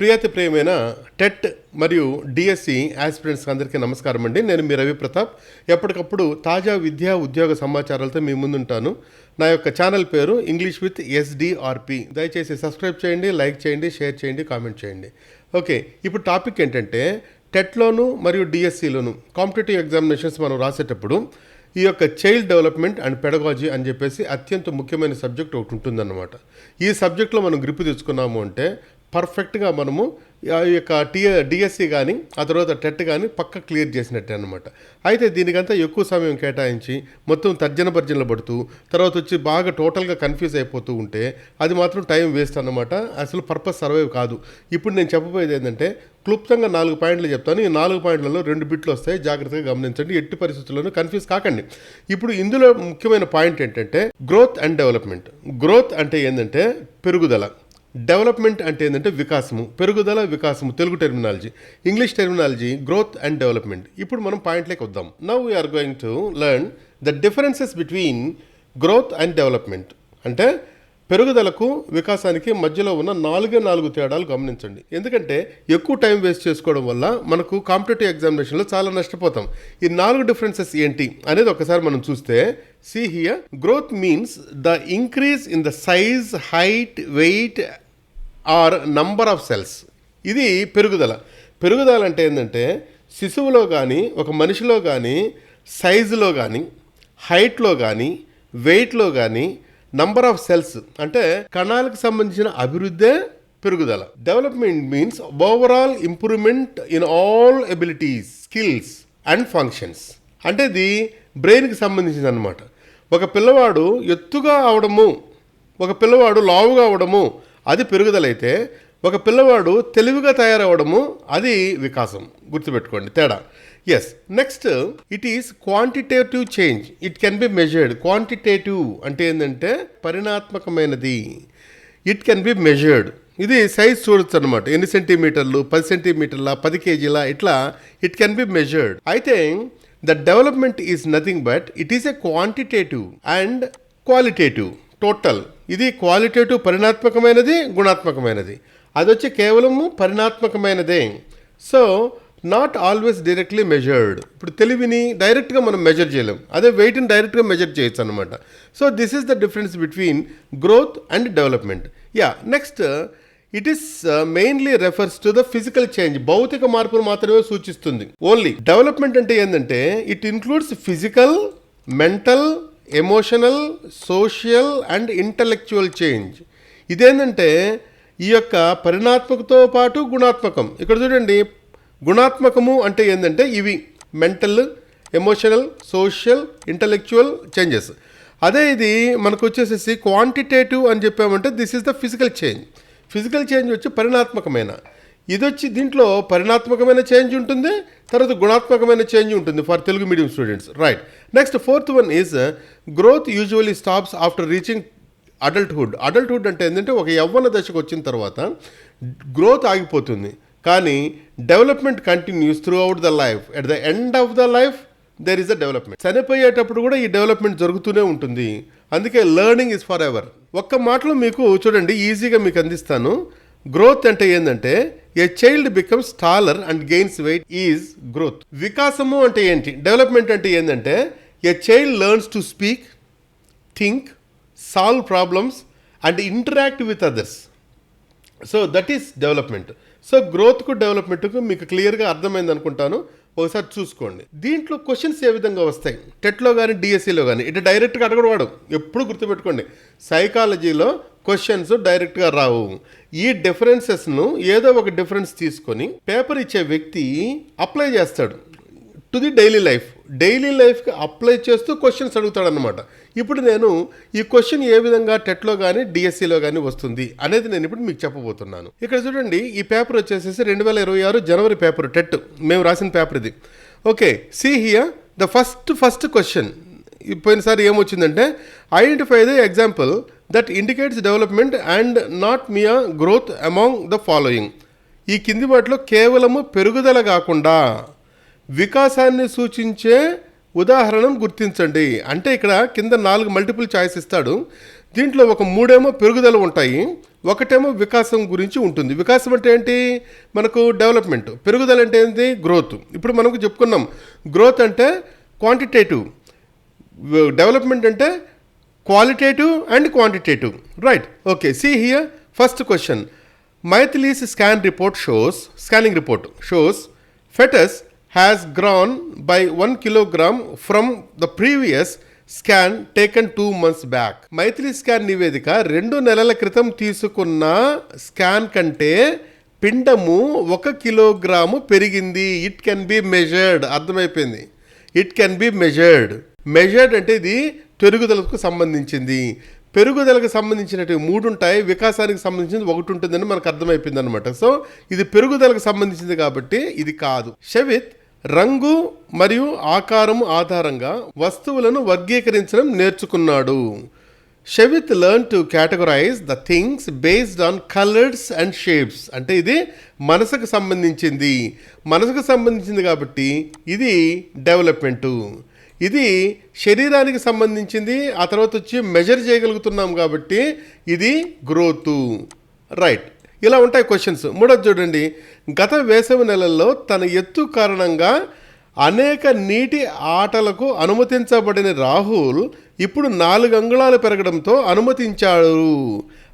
ప్రియమైన టెట్ మరియు DSC aspirants అందరికీ నమస్కారం అండి. నేను మీ రవి ప్రతాప్. ఎప్పటికప్పుడు తాజా విద్యా ఉద్యోగ సమాచారాలతో మీ ముందుంటాను. నా యొక్క ఛానల్ పేరు ఇంగ్లీష్ విత్ ఎస్డిఆర్పి. దయచేసి సబ్స్క్రైబ్ చేయండి, లైక్ చేయండి, షేర్ చేయండి, కామెంట్ చేయండి. ఓకే, ఇప్పుడు టాపిక్ ఏంటంటే టెట్లోను మరియు డిఎస్సిలోను కాంపిటేటివ్ ఎగ్జామినేషన్స్ మనం రాసేటప్పుడు ఈ యొక్క చైల్డ్ డెవలప్మెంట్ అండ్ పెడగాలజీ అని చెప్పేసి అత్యంత ముఖ్యమైన సబ్జెక్ట్ ఒకటి ఉంటుందన్నమాట. ఈ సబ్జెక్ట్లో మనం గ్రిప్ తెచ్చుకున్నాము అంటే పర్ఫెక్ట్గా మనము ఆ యొక్క డిఎస్సి కానీ ఆ తర్వాత టెట్ కానీ పక్క క్లియర్ చేసినట్టే అనమాట. అయితే దీనికంతా ఎక్కువ సమయం కేటాయించి మొత్తం తర్జన భర్జనలు పడుతూ తర్వాత వచ్చి బాగా టోటల్గా కన్ఫ్యూజ్ అయిపోతూ ఉంటే అది మాత్రం టైం వేస్ట్ అన్నమాట. అసలు పర్పస్ సర్వైవ్ కాదు. ఇప్పుడు నేను చెప్పబోయేది ఏంటంటే క్లుప్తంగా 4 పాయింట్లు చెప్తాను. ఈ 4 పాయింట్లలో 2 బిట్లు వస్తాయి, జాగ్రత్తగా గమనించండి. ఎట్టి పరిస్థితుల్లోనూ కన్ఫ్యూజ్ కాకండి. ఇప్పుడు ఇందులో ముఖ్యమైన పాయింట్ ఏంటంటే గ్రోత్ అండ్ డెవలప్మెంట్. గ్రోత్ అంటే ఏంటంటే పెరుగుదల, డెవలప్మెంట్ అంటే ఏంటంటే వికాసము, పెరుగుదల, వికాసము Telugu terminology. English terminology growth and development. ఇప్పుడు మనం పాయింట్లోకి వద్దాం. Now we are going to learn the differences between growth and development. అంటే పెరుగుదలకు వికాసానికి మధ్యలో ఉన్న 4 తేడాలు గమనించండి. ఎందుకంటే ఎక్కువ టైం వేస్ట్ చేసుకోవడం వల్ల మనకు కాంపిటేటివ్ ఎగ్జామినేషన్లో చాలా నష్టపోతాం. ఈ 4 డిఫరెన్సెస్ ఏంటి అనేది ఒకసారి మనం చూస్తే, see here, growth means the increase in the size, height, weight or number of cells. ఇది పెరుగుదల. పెరుగుదల అంటే ఏంటంటే శిశువులో కానీ ఒక మనిషిలో కానీ సైజులో కానీ హైట్లో కానీ వెయిట్లో కానీ నంబర్ ఆఫ్ సెల్స్ అంటే కణాలకు సంబంధించిన అభివృద్ధే పెరుగుదల. Development means overall improvement in all abilities, skills and functions. అంటే ఇది బ్రెయిన్కి సంబంధించింది అనమాట. ఒక పిల్లవాడు ఎత్తుగా అవడము, ఒక పిల్లవాడు లావుగా అవడము అది పెరుగుదలైతే, ఒక పిల్లవాడు తెలివిగా తయారవడము అది వికాసం. గుర్తుపెట్టుకోండి తేడా. Yes, next it is quantitative change. It can be measured. Quantitative అంటే ఏంటంటే పరిణాత్మకమైనది. It can be measured. ఇది సైజ్ చూడొచ్చు అనమాట. ఎన్ని సెంటీమీటర్లు, 10 సెంటీమీటర్ల, 10 కేజీల, ఇట్లా ఇట్ కెన్ బి మెజర్డ్. అయితే the development is nothing but it is a quantitative and qualitative total. ఇది క్వాలిటేటివ్ పరిణాత్మకమైనది, గుణాత్మకమైనది. అది వచ్చి కేవలము పరిణాత్మకమైనదే. So not always directly measured. ఇప్పుడు తెలివిని డైరెక్ట్గా మనం మెజర్ చేయలేం, అదే వెయిట్ని డైరెక్ట్గా మెజర్ చేయొచ్చు అనమాట. So this is the difference between growth and development. Yeah, next it is mainly refers to the physical change. భౌతిక మార్పును మాత్రమే సూచిస్తుంది ఓన్లీ. డెవలప్మెంట్ అంటే ఏంటంటే it includes physical, mental, emotional, social and intellectual change. ఇదేంటంటే ఈ యొక్క పరిణాత్మకతో పాటు గుణాత్మకం. ఇక్కడ చూడండి, గుణాత్మకము అంటే ఏంటంటే ఇవి mental, emotional, social, intellectual changes. అదే ఇది మనకు వచ్చేసేసి క్వాంటిటేటివ్ అని చెప్పామంటే this is the physical change. Physical change వచ్చి పరిణాత్మకమైన. ఇది వచ్చి దీంట్లో పరిణాత్మకమైన చేంజ్ ఉంటుంది, తర్వాత గుణాత్మకమైన చేంజ్ ఉంటుంది for Telugu medium students. Right. Next 4th one is growth usually stops after reaching adulthood. Adulthood అంటే ఏంటంటే ఒక యవ్వన దశకు వచ్చిన తర్వాత గ్రోత్ ఆగిపోతుంది, కానీ development continues throughout the life. At the end of the life there is the development. చనిపోయేటప్పుడు కూడా ఈ డెవలప్మెంట్ జరుగుతూనే ఉంటుంది. అందుకే లెర్నింగ్ ఇస్ ఫర్ ఎవర్. ఒక్క మాటలో మీకు చూడండి ఈజీగా మీకు అందిస్తాను. గ్రోత్ అంటే ఏంటంటే a child becomes taller and gains weight is growth. వికాసము అంటే ఏంటి, డెవలప్మెంట్ అంటే ఏంటంటే a child learns to speak, think, solve problems and interact with others. So that is development. So గ్రోత్కు డెవలప్మెంట్కు మీకు క్లియర్గా అర్థమైంది అనుకుంటాను. ఒకసారి చూసుకోండి. దీంట్లో క్వశ్చన్స్ ఏ విధంగా వస్తాయి టెట్లో కానీ డిఎస్సిలో కానీ. ఇటు డైరెక్ట్గా అడగడు వాడు. ఎప్పుడు గుర్తుపెట్టుకోండి, సైకాలజీలో క్వశ్చన్స్ డైరెక్ట్గా రావు. ఈ డిఫరెన్సెస్ను ఏదో ఒక డిఫరెన్స్ తీసుకొని పేపర్ ఇచ్చే వ్యక్తి అప్లై చేస్తాడు to the daily life. Daily లైఫ్కి అప్లై చేస్తూ క్వశ్చన్స్ అడుగుతాడు అనమాట. ఇప్పుడు నేను ఈ క్వశ్చన్ ఏ విధంగా టెట్లో కానీ డిఎస్సిలో కానీ వస్తుంది అనేది నేను ఇప్పుడు మీకు చెప్పబోతున్నాను. ఇక్కడ చూడండి, ఈ పేపర్ వచ్చేసేసి 2026 జనవరి పేపర్, టెట్ మేము రాసిన పేపర్ ఇది. Okay, see here the first question. పోయినసారి ఏమొచ్చిందంటే identify the example that indicates development and not mere growth among the following. ఈ కింది వాటిలో కేవలము పెరుగుదల కాకుండా వికాసాన్ని సూచించే ఉదాహరణను గుర్తించండి. అంటే ఇక్కడ కింద 4 మల్టిపుల్ చాయిస్ ఇస్తాడు. దీంట్లో ఒక 3 పెరుగుదల ఉంటాయి, ఒకటేమో వికాసం గురించి ఉంటుంది. వికాసం అంటే ఏంటి? మనకు డెవలప్మెంట్. పెరుగుదల అంటే ఏంటి? గ్రోత్. ఇప్పుడు మనకు చెప్పుకున్నాం, గ్రోత్ అంటే క్వాంటిటేటివ్, డెవలప్మెంట్ అంటే qualitative and quantitative, right? Okay, see here, first question. Maitili's scanning report shows fetus has grown by 1 kilogram from the previous scan taken 2 months back. Maithili scan నివేదిక 2 నెలల క్రితం తీసుకున్న స్కాన్ కంటే పిండము 1 కిలోగ్రాము పెరిగింది. It can be measured. అర్థమైపోయింది, it can be measured అంటే ఇది పెరుగుదలకు సంబంధించింది. పెరుగుదలకు సంబంధించినవి 3 ఉంటాయి, వికాసానికి సంబంధించింది 1 ఉంటుందని మనకు అర్థమైపోయింది అనమాట. సో ఇది పెరుగుదలకు సంబంధించింది కాబట్టి ఇది కాదు. షవిత్ రంగు మరియు ఆకారము ఆధారంగా వస్తువులను వర్గీకరించడం నేర్చుకున్నాడు. Shavith learn to categorise the things based on colours and shapes. అంటే ఇది మనసుకు సంబంధించింది కాబట్టి ఇది డెవలప్మెంటు. ఇది శరీరానికి సంబంధించింది, ఆ తర్వాత వచ్చి మెజర్ చేయగలుగుతున్నాం కాబట్టి ఇది గ్రోత్, రైట్. ఇలా ఉంటాయి క్వశ్చన్స్. మూడోది చూడండి, గత వేసవి నెలల్లో తన ఎత్తు కారణంగా అనేక నీటి ఆటలకు అనుమతించబడిన రాహుల్ ఇప్పుడు 4 అంగుళాలు పెరగడంతో అనుమతించాడు.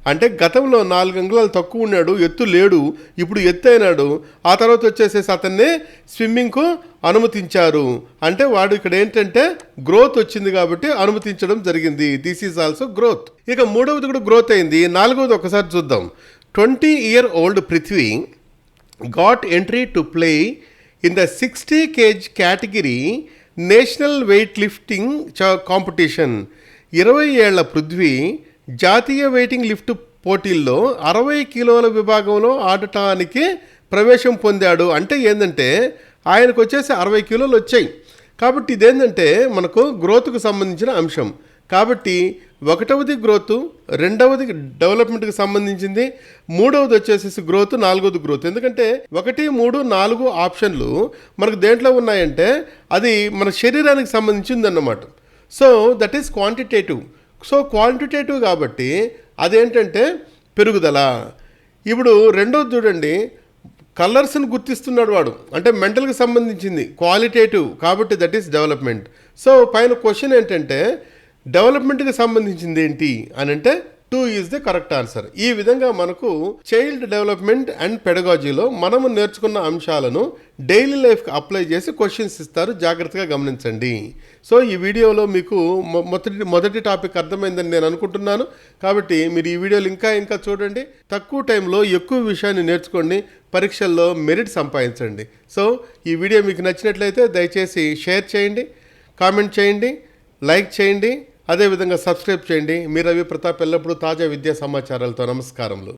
అంటే గతంలో 4 అంగుళాలు తక్కువ ఉన్నాడు, ఎత్తు లేడు, ఇప్పుడు ఎత్తు అయినాడు. ఆ తర్వాత వచ్చేసేసి అతన్ని స్విమ్మింగ్కు అనుమతించారు. అంటే వాడు ఇక్కడ ఏంటంటే గ్రోత్ వచ్చింది కాబట్టి అనుమతించడం జరిగింది. This is also growth. ఇక మూడవది కూడా గ్రోత్ అయింది. 4వది ఒకసారి చూద్దాం. 20-year-old Prithvi got entry to play in the 60 kg category national weight lifting competition. 20 ఏళ్ల పృథ్వీ జాతీయ వెయిటింగ్ లిఫ్ట్ పోటీల్లో 60 కిలోల విభాగంలో ఆడటానికి ప్రవేశం పొందాడు. అంటే ఏంటంటే ఆయనకు వచ్చేసి 60 కిలోలు వచ్చాయి. కాబట్టి ఇదేంటంటే మనకు గ్రోత్కు సంబంధించిన అంశం. కాబట్టి 1వది గ్రోత్, 2వది డెవలప్మెంట్కి సంబంధించింది, 3వది వచ్చేసి గ్రోత్, 4వది గ్రోత్. ఎందుకంటే 1, 3, 4 ఆప్షన్లు మనకు దేంట్లో ఉన్నాయంటే అది మన శరీరానికి సంబంధించింది అన్నమాట. So that is quantitative. So quantitative కాబట్టి అదేంటంటే పెరుగుదల. ఇప్పుడు రెండోది చూడండి, కలర్స్ని గుర్తిస్తున్నాడు వాడు, అంటే మెంటల్కి సంబంధించింది, క్వాలిటేటివ్ కాబట్టి దట్ ఈస్ డెవలప్మెంట్. సో పైన క్వశ్చన్ ఏంటంటే డెవలప్మెంట్కి సంబంధించింది ఏంటి అని అంటే 2 ఈజ్ ద కరెక్ట్ ఆన్సర్. ఈ విధంగా మనకు చైల్డ్ డెవలప్మెంట్ అండ్ పెడగాజీలో మనము నేర్చుకున్న అంశాలను డైలీ లైఫ్కి అప్లై చేసి క్వశ్చన్స్ ఇస్తారు. జాగ్రత్తగా గమనించండి. సో ఈ వీడియోలో మీకు మొదటి టాపిక్ అర్థమైందని నేను అనుకుంటున్నాను. కాబట్టి మీరు ఈ వీడియోలు ఇంకా చూడండి. తక్కువ టైంలో ఎక్కువ విషయాన్ని నేర్చుకోండి, పరీక్షల్లో మెరిట్ సంపాదించండి. సో ఈ వీడియో మీకు నచ్చినట్లయితే దయచేసి షేర్ చేయండి, కామెంట్ చేయండి, లైక్ చేయండి, అదేవిధంగా సబ్స్క్రైబ్ చేయండి. మీ రవి ప్రతాప్ ఎల్లప్పుడూ తాజా విద్యా సమాచారాలతో. నమస్కారములు.